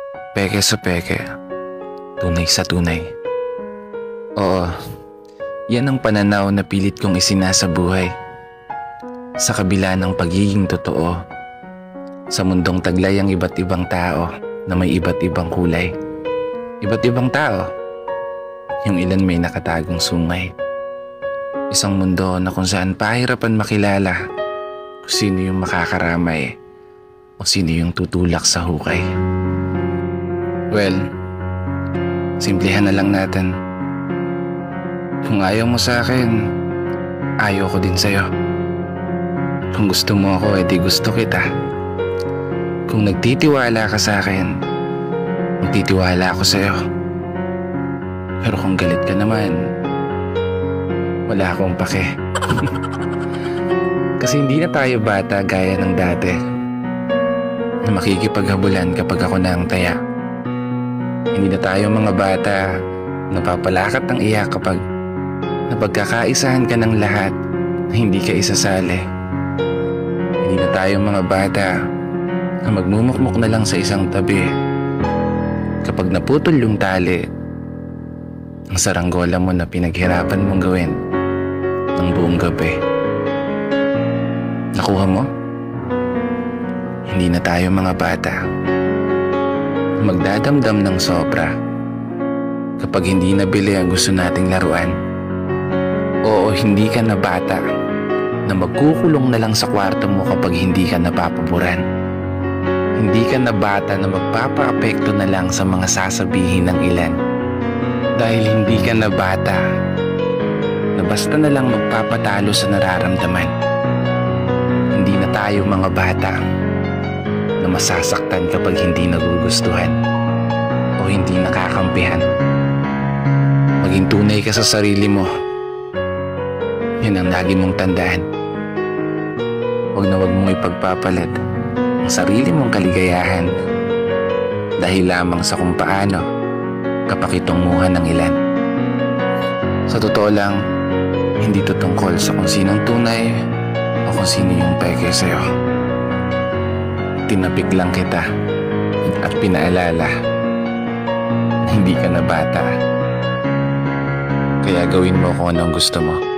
Peke sa peke, tunay sa tunay. Oo, yan ang pananaw na pilit kong isinasabuhay. Sa kabila ng pagiging totoo, sa mundong taglay ang iba't ibang tao na may iba't ibang kulay. Iba't ibang tao, yung ilan may nakatagong sungay. Isang mundo na kung saan pahirapan makilala kung sino yung makakaramay o sino yung tutulak sa hukay. Well, simplihan na lang natin. Kung ayaw mo sa akin, ayaw ko din sa'yo. Kung gusto mo ako, edi gusto kita. Kung nagtitiwala ka sa akin, magtitiwala ako sa'yo. Pero kung galit ka naman, wala akong pake. Kasi hindi na tayo bata gaya ng dati na makikipaghabulan kapag ako na ang taya. Hindi na tayo mga bata na papalakat ng iyak kapag napagkakaisahan ka ng lahat na hindi ka isasali. Hindi na tayo mga bata na magmumukmuk na lang sa isang tabi kapag naputol yung tali ang saranggola mo na pinaghirapan mong gawin ng buong gabi. Nakuha mo? Hindi na tayo mga bata magdadamdam ng sobra kapag hindi nabili ang gusto nating laruan. Oo, hindi ka na bata na magkukulong na lang sa kwarto mo kapag hindi ka napapaboran. Hindi ka na bata na magpapaapekto na lang sa mga sasabihin ng ilan. Dahil hindi ka na bata na basta na lang magpapatalo sa nararamdaman. Hindi na tayo mga bata na masasaktan kapag hindi nagugustuhan o hindi nakakampihan. Maging tunay ka sa sarili mo. Yan ang lagi mong tandaan. Huwag na huwag mong ipagpapalit ang sarili mong kaligayahan dahil lamang sa kung paano kapakitunguhan ng ilan. Sa totoo lang, hindi to tungkol sa kung sinong tunay o kung sino yung peke sa'yo. Tinapik lang kita at pinaalala na hindi ka na bata. Kaya gawin mo kung anong gusto mo.